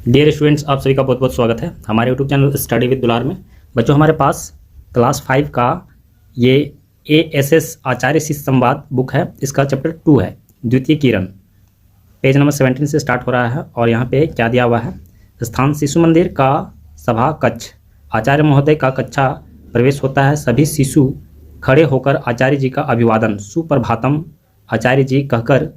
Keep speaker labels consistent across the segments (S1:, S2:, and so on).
S1: Dear students, आप सभी का बहुत बहुत स्वागत है हमारे यूट्यूब चैनल स्टडी विद दुलार में। बच्चों, हमारे पास क्लास 5 का ये ASS आचार्य शिष्य संवाद बुक है। इसका चैप्टर 2 है, द्वितीय किरण। पेज नंबर 17 से स्टार्ट हो रहा है और यहाँ पे क्या दिया हुआ है। स्थान शिशु मंदिर का सभा कक्ष। आचार्य महोदय का कक्षा प्रवेश होता है। सभी शिशु खड़े होकर आचार्य जी का अभिवादन सुप्रभातम आचार्य जी कहकर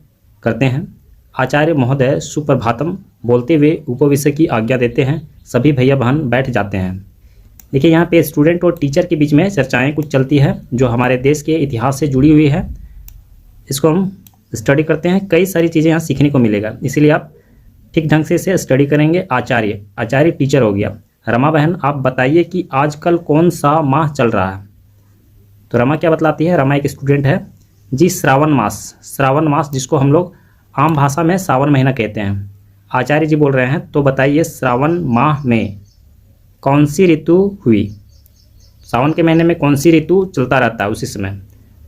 S1: करते हैं। आचार्य महोदय सुप्रभातम बोलते हुए उपविष्ट की आज्ञा देते हैं। सभी भैया बहन बैठ जाते हैं। देखिए, यहाँ पे स्टूडेंट और टीचर के बीच में चर्चाएं कुछ चलती है जो हमारे देश के इतिहास से जुड़ी हुई है। इसको हम स्टडी करते हैं। कई सारी चीज़ें यहाँ सीखने को मिलेगा, इसीलिए आप ठीक ढंग से इसे स्टडी करेंगे। आचार्य टीचर हो गया। रमा बहन, आप बताइए कि आजकल कौन सा माह चल रहा है। तो रमा क्या बतलाती है। रमा एक स्टूडेंट है जी। श्रावण मास जिसको हम लोग आम भाषा में सावन महीना कहते हैं। आचार्य जी बोल रहे हैं, तो बताइए श्रावण माह में कौन सी ऋतु हुई। सावन के महीने में कौन सी ऋतु चलता रहता है उसी समय।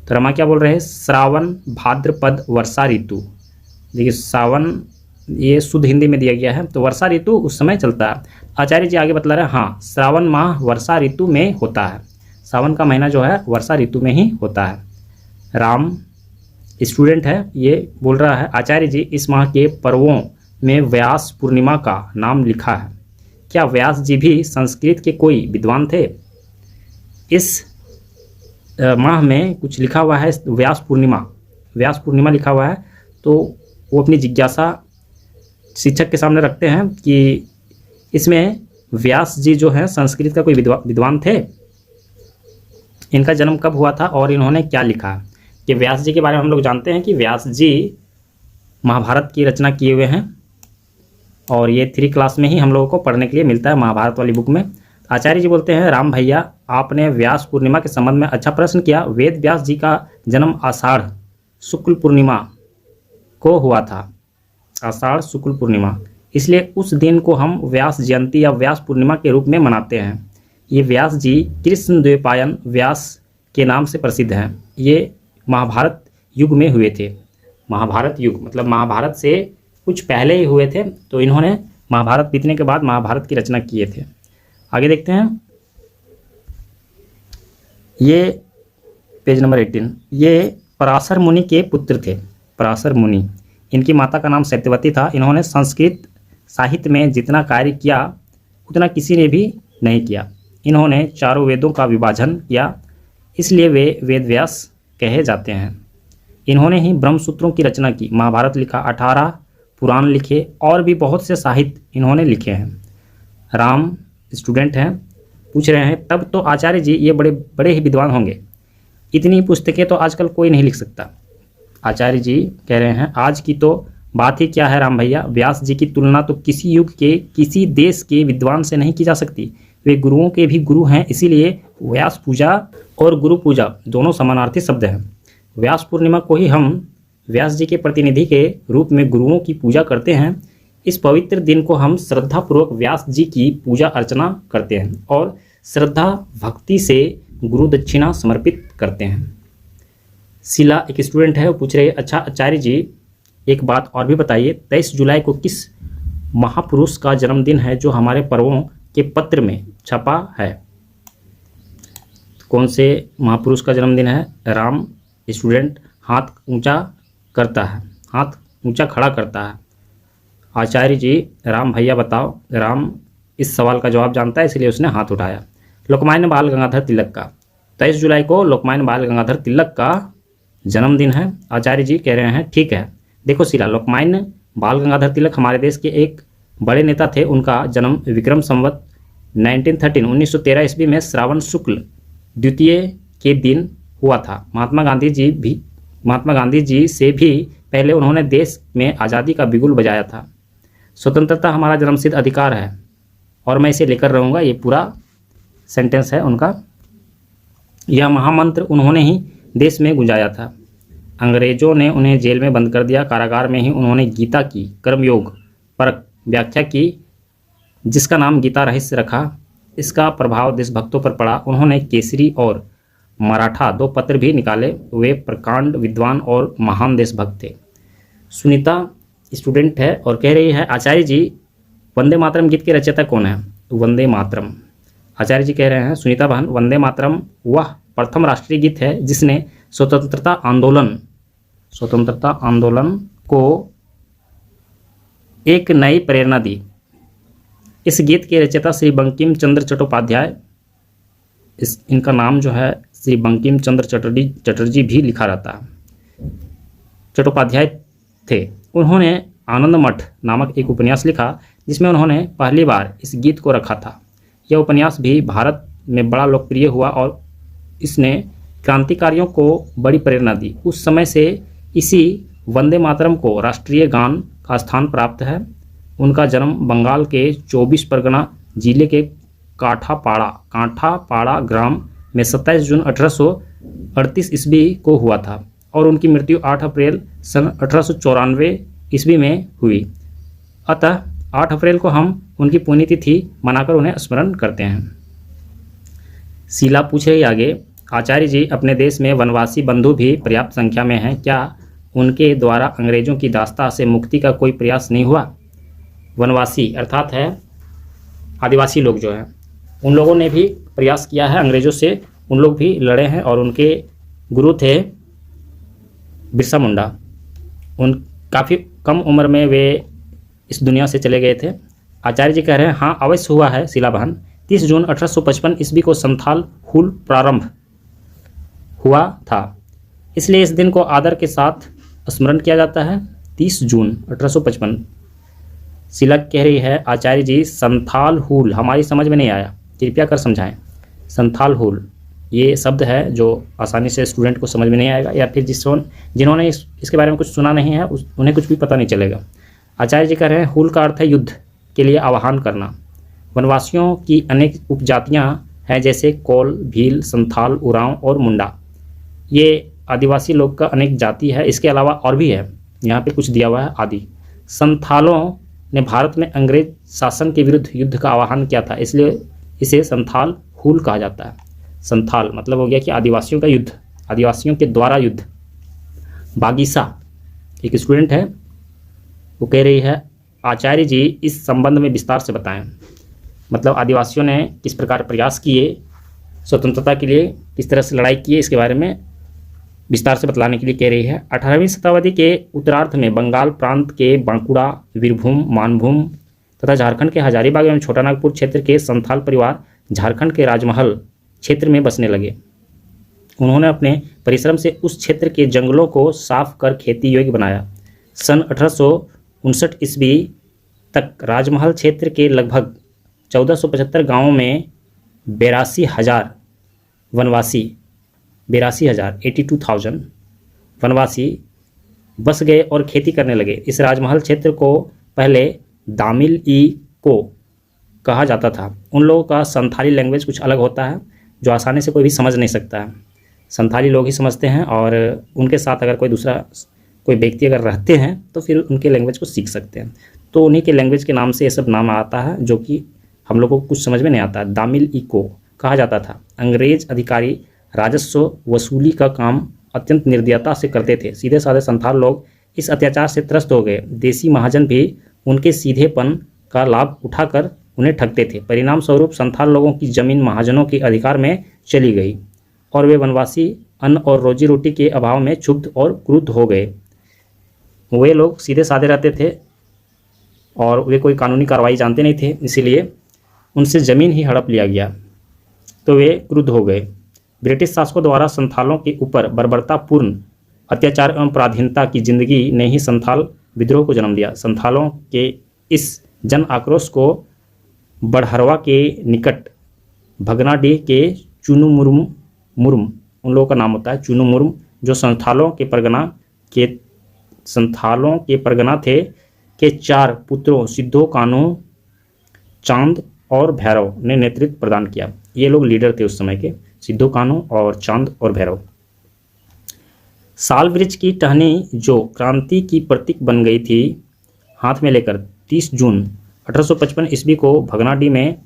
S1: तो रमा क्या बोल रहे हैं, श्रावण भाद्रपद वर्षा ऋतु। देखिए, सावन ये शुद्ध हिंदी में दिया गया है, तो वर्षा ऋतु उस समय चलता है। आचार्य जी आगे बतला रहे हैं, हाँ श्रावण माह वर्षा ऋतु में होता है। सावन का महीना जो है वर्षा ऋतु में ही होता है। राम स्टूडेंट है, ये बोल रहा है, आचार्य जी इस माह के पर्वों में व्यास पूर्णिमा का नाम लिखा है। क्या व्यास जी भी संस्कृत के कोई विद्वान थे। इस माह में कुछ लिखा हुआ है, व्यास पूर्णिमा लिखा हुआ है। तो वो अपनी जिज्ञासा शिक्षक के सामने रखते हैं कि इसमें व्यास जी जो है संस्कृत का कोई विद्वान थे। इनका जन्म कब हुआ था और इन्होंने क्या लिखा है। कि व्यास जी के बारे में हम लोग जानते हैं कि व्यास जी महाभारत की रचना किए हुए हैं और ये 3 क्लास में ही हम लोगों को पढ़ने के लिए मिलता है, महाभारत वाली बुक में। आचार्य जी बोलते हैं, राम भैया आपने व्यास पूर्णिमा के संबंध में अच्छा प्रश्न किया। वेद व्यास जी का जन्म आषाढ़ शुक्ल पूर्णिमा को हुआ था। आषाढ़ शुक्ल पूर्णिमा, इसलिए उस दिन को हम व्यास जयंती या व्यास पूर्णिमा के रूप में मनाते हैं। ये व्यास जी कृष्ण द्वैपायन व्यास के नाम से प्रसिद्ध हैं। ये महाभारत युग में हुए थे। महाभारत युग मतलब महाभारत से कुछ पहले ही हुए थे। तो इन्होंने महाभारत बीतने के बाद महाभारत की रचना किए थे। आगे देखते हैं, ये पेज नंबर 18। ये पराशर मुनि के पुत्र थे। पराशर मुनि, इनकी माता का नाम सत्यवती था। इन्होंने संस्कृत साहित्य में जितना कार्य किया उतना किसी ने भी नहीं किया। इन्होंने 4 वेदों का विभाजन किया, इसलिए वे वेदव्यास कहे जाते हैं। इन्होंने ही ब्रह्मसूत्रों की रचना की, महाभारत लिखा, 18 पुराण लिखे और भी बहुत से साहित्य इन्होंने लिखे हैं। राम स्टूडेंट हैं, पूछ रहे हैं, तब तो आचार्य जी ये बड़े बड़े ही विद्वान होंगे। इतनी पुस्तकें तो आजकल कोई नहीं लिख सकता। आचार्य जी कह रहे हैं, आज की तो बात ही क्या है राम भैया। व्यास जी की तुलना तो किसी युग के किसी देश के विद्वान से नहीं की जा सकती। वे गुरुओं के भी गुरु हैं, इसीलिए व्यास पूजा और गुरु पूजा दोनों समानार्थी शब्द हैं। व्यास पूर्णिमा को ही हम व्यास जी के प्रतिनिधि के रूप में गुरुओं की पूजा करते हैं। इस पवित्र दिन को हम श्रद्धापूर्वक व्यास जी की पूजा अर्चना करते हैं और श्रद्धा भक्ति से गुरु दक्षिणा समर्पित करते हैं। शीला एक स्टूडेंट है, वो पूछ रही है, अच्छा आचार्य जी एक बात और भी बताइए, 23 जुलाई को किस महापुरुष का जन्मदिन है जो हमारे पर्वों के पत्र में छपा है। कौन से महापुरुष का जन्मदिन है। राम स्टूडेंट हाथ ऊंचा करता है, हाथ ऊंचा खड़ा करता है। आचार्य जी, राम भैया बताओ। राम इस सवाल का जवाब जानता है, इसलिए उसने हाथ उठाया। लोकमान्य बाल गंगाधर तिलक का 23 जुलाई को लोकमान्य बाल गंगाधर तिलक का जन्मदिन है। आचार्य जी कह रहे हैं, ठीक है। देखो शीला, लोकमान्य बाल गंगाधर तिलक हमारे देश के एक बड़े नेता थे। उनका जन्म विक्रम संवत 1913 ईस्वी में श्रावण शुक्ल द्वितीय के दिन हुआ था। महात्मा गांधी जी से भी पहले उन्होंने देश में आज़ादी का बिगुल बजाया था। स्वतंत्रता हमारा जन्मसिद्ध अधिकार है और मैं इसे लेकर रहूँगा। ये पूरा सेंटेंस है उनका। यह महामंत्र उन्होंने ही देश में गुंजाया था। अंग्रेजों ने उन्हें जेल में बंद कर दिया। कारागार में ही उन्होंने गीता की कर्मयोग पर व्याख्या की, जिसका नाम गीता रहस्य रखा। इसका प्रभाव देशभक्तों पर पड़ा। उन्होंने केसरी और मराठा 2 पत्र भी निकाले। वे प्रकांड विद्वान और महान देशभक्त थे। सुनीता स्टूडेंट है और कह रही है, आचार्य जी वंदे मातरम गीत के रचयिता कौन है? वंदे मातरम, आचार्य जी कह रहे हैं सुनीता बहन, वंदे मातरम वह प्रथम राष्ट्रीय गीत है जिसने स्वतंत्रता आंदोलन को एक नई प्रेरणा दी। इस गीत के रचयिता श्री बंकिम चंद्र चट्टोपाध्याय, इनका नाम जो है श्री बंकिम चंद्र चटर्जी भी लिखा रहता है, चट्टोपाध्याय थे। उन्होंने आनंद मठ नामक एक उपन्यास लिखा जिसमें उन्होंने पहली बार इस गीत को रखा था। यह उपन्यास भी भारत में बड़ा लोकप्रिय हुआ और इसने क्रांतिकारियों को बड़ी प्रेरणा दी। उस समय से इसी वंदे मातरम को राष्ट्रीय गान का स्थान प्राप्त है। उनका जन्म बंगाल के 24 परगना जिले के कांठापाड़ा ग्राम में 27 जून 1838 ईस्वी को हुआ था और उनकी मृत्यु 8 अप्रैल सन 1894 ईस्वी में हुई। अतः 8 अप्रैल को हम उनकी पुण्यतिथि मनाकर उन्हें स्मरण करते हैं। शीला पूछ रही आगे, आचार्य जी अपने देश में वनवासी बंधु भी पर्याप्त संख्या में हैं, क्या उनके द्वारा अंग्रेजों की दास्ता से मुक्ति का कोई प्रयास नहीं हुआ? वनवासी अर्थात है आदिवासी लोग जो हैं, उन लोगों ने भी प्रयास किया है अंग्रेजों से, उन लोग भी लड़े हैं और उनके गुरु थे बिरसा मुंडा। उन काफ़ी कम उम्र में वे इस दुनिया से चले गए थे। आचार्य जी कह रहे हैं हाँ अवश्य हुआ है शीला बहन। 30 जून 1855 ईस्वी को संथाल हुल प्रारंभ हुआ था, इसलिए इस दिन को आदर के साथ स्मरण किया जाता है। 30 जून 1855। शीला कह रही है आचार्य जी संथाल हुल हमारी समझ में नहीं आया, कृपया कर समझाएं। संथाल हुल ये शब्द है जो आसानी से स्टूडेंट को समझ में नहीं आएगा, या फिर जिन्होंने इसके बारे में कुछ सुना नहीं है उन्हें कुछ भी पता नहीं चलेगा। आचार्य जी कह रहे हैं हुल का अर्थ है युद्ध के लिए आह्वान करना। वनवासियों की अनेक उपजातियां हैं जैसे कोल, भील, संथाल, उरांव और मुंडा। ये आदिवासी लोग का अनेक जाति है। इसके अलावा और भी है, यहाँ पे कुछ दिया हुआ है आदि। संथालों ने भारत में अंग्रेज शासन के विरुद्ध युद्ध का आह्वान किया था, इसलिए इसे संथाल हुल कहा जाता है। संथाल मतलब हो गया कि आदिवासियों का युद्ध, आदिवासियों के द्वारा युद्ध। बागीसा एक स्टूडेंट है, वो कह रही है आचार्य जी इस संबंध में विस्तार से बताएं। मतलब आदिवासियों ने किस प्रकार प्रयास किए स्वतंत्रता के लिए, किस तरह से लड़ाई किए, इसके बारे में विस्तार से बतलाने के लिए कह रही है। 18वीं शताब्दी के उत्तरार्ध में बंगाल प्रांत के बांकुड़ा, वीरभूम, मानभूम तथा झारखंड के हजारीबाग एवं छोटा नागपुर क्षेत्र के संथाल परिवार झारखंड के राजमहल क्षेत्र में बसने लगे। उन्होंने अपने परिश्रम से उस क्षेत्र के जंगलों को साफ कर खेती योग्य बनाया। सन 1859 ईस्वी तक राजमहल क्षेत्र के लगभग 1475 गांवों में 82,000 वनवासी 82,000 वनवासी बस गए और खेती करने लगे। इस राजमहल क्षेत्र को पहले दामिल ई को कहा जाता था। उन लोगों का संथाली लैंग्वेज कुछ अलग होता है जो आसानी से कोई भी समझ नहीं सकता है। संथाली लोग ही समझते हैं और उनके साथ अगर कोई व्यक्ति अगर रहते हैं तो फिर उनके लैंग्वेज को सीख सकते हैं। तो उन्हीं के लैंग्वेज के नाम से ये सब नाम आता है जो कि हम लोगों को कुछ समझ में नहीं आता। दामिल ई को कहा जाता था। अंग्रेज अधिकारी राजस्व वसूली का काम अत्यंत निर्दयता से करते थे। सीधे साधे संथाल लोग इस अत्याचार से त्रस्त हो गए। देसी महाजन भी उनके सीधेपन का लाभ उठाकर उन्हें ठगते थे। परिणाम स्वरूप संथाल लोगों की जमीन महाजनों के अधिकार में चली गई और वे वनवासी अन्न और रोजी रोटी के अभाव में क्षुब्ध और क्रुद्ध हो गए। वे लोग सीधे साधे रहते थे और वे कोई कानूनी कार्रवाई जानते नहीं थे, इसीलिए उनसे ज़मीन ही हड़प लिया गया तो वे क्रुद्ध हो गए। ब्रिटिश शासकों द्वारा संथालों के ऊपर बर्बरतापूर्ण अत्याचार एवं पराधीनता की जिंदगी ने ही संथाल विद्रोह को जन्म दिया। संथालों के इस जन आक्रोश को बड़हरवा के निकट भगनाडीह के चुनुमुरुम उन लोगों का नाम होता है चुनुमुरुम, जो संथालों के परगना थे के 4 पुत्रों सिद्धो कान्हू, चांद और भैरव ने नेतृत्व प्रदान किया। ये लोग लीडर थे उस समय के, सिद्धो कान्हू और चांद और भैरव। साल वृक्ष की टहनी जो क्रांति की प्रतीक बन गई थी, हाथ में लेकर 30 जून 1855 ईस्वी को भगनाडीह में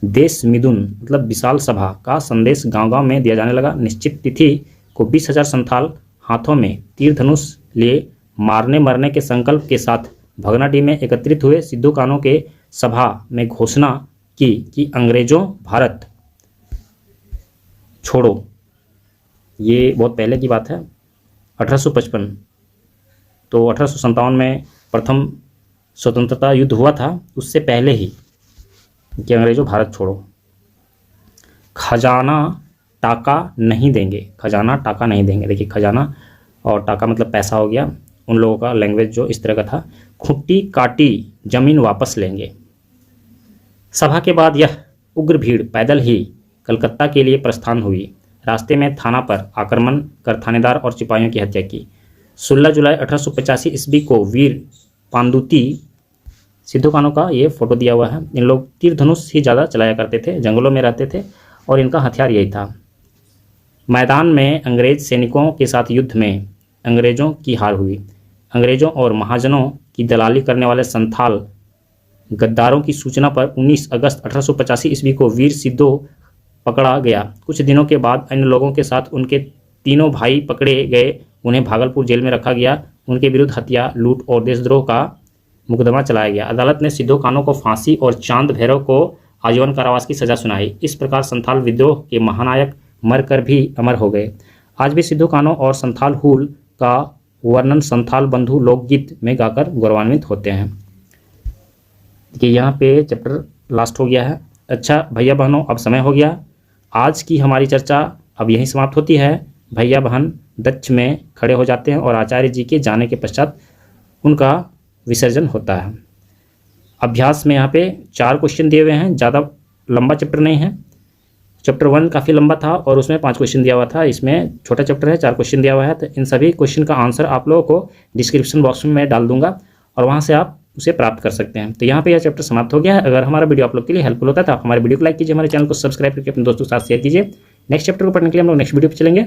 S1: देश मिदुन मतलब विशाल सभा का संदेश गांव-गांव में दिया जाने लगा। निश्चित तिथि को 20,000 संथाल हाथों में तीर धनुष लिए मारने मरने के संकल्प के साथ भगनाडीह में एकत्रित हुए। सिद्धो कान्हू के सभा में घोषणा की कि अंग्रेजों भारत छोड़ो। ये बहुत पहले की बात है, 1855। तो 1857 में प्रथम स्वतंत्रता युद्ध हुआ था, उससे पहले ही कि अंग्रेजों भारत छोड़ो। खजाना टाका नहीं देंगे, खजाना टाका नहीं देंगे। देखिए खजाना और टाका मतलब पैसा हो गया, उन लोगों का लैंग्वेज जो इस तरह का था। खुट्टी काटी जमीन वापस लेंगे। सभा के बाद यह उग्र भीड़ पैदल ही कलकत्ता के लिए प्रस्थान हुई। रास्ते में थाना पर आक्रमण कर थानेदार और सिपाहियों की हत्या की। 16 जुलाई 1885 ईस्वी को वीर पांदुती, सिद्धू कान्हू का ये फोटो दिया हुआ है। इन लोग तीर धनुष ही ज़्यादा चलाया करते थे, जंगलों में रहते थे और इनका हथियार यही था। मैदान में अंग्रेज सैनिकों के साथ युद्ध में अंग्रेजों की हार हुई। अंग्रेजों और महाजनों की दलाली करने वाले संथाल गद्दारों की सूचना पर 19 अगस्त 1885 ईस्वी को वीर सिद्धू पकड़ा गया। कुछ दिनों के बाद अन्य लोगों के साथ उनके तीनों भाई पकड़े गए। उन्हें भागलपुर जेल में रखा गया। उनके विरुद्ध हत्या, लूट और देशद्रोह का मुकदमा चलाया गया। अदालत ने सिद्धू कान्हू को फांसी और चांद भैरव को आजीवन कारावास की सजा सुनाई। इस प्रकार संथाल विद्रोह के महानायक मरकर भी अमर हो गए। आज भी सिद्धू कान्हू और संथाल हुल का वर्णन संथाल बंधु लोकगीत में गाकर गौरवान्वित होते हैं। देखिए यहाँ पे चैप्टर लास्ट हो गया है। अच्छा भैया बहनों, अब समय हो गया। आज की हमारी चर्चा अब यहीं समाप्त होती है। भैया बहन दक्ष में खड़े हो जाते हैं और आचार्य जी के जाने के पश्चात उनका विसर्जन होता है। अभ्यास में यहाँ पे 4 क्वेश्चन दिए हुए हैं, ज़्यादा लंबा चैप्टर नहीं है। चैप्टर 1 काफ़ी लंबा था और उसमें 5 क्वेश्चन दिया हुआ था। इसमें छोटा चैप्टर है, 4 क्वेश्चन दिया हुआ है। तो इन सभी क्वेश्चन का आंसर आप लोगों को डिस्क्रिप्शन बॉक्स में मैं डाल दूंगा और वहाँ से आप उसे प्राप्त कर सकते हैं। तो यहाँ पे यह चैप्टर समाप्त हो गया है। अगर हमारा वीडियो आप लोग के लिए हेल्पफुल होता है तो आप हमारे वीडियो को लाइक कीजिए, हमारे चैनल को सब्सक्राइब करके अपने दोस्तों के साथ शेयर कीजिए। नेक्स्ट चैप्टर को पढ़ने के लिए हम लोग नेक्स्ट वीडियो पर चलेंगे।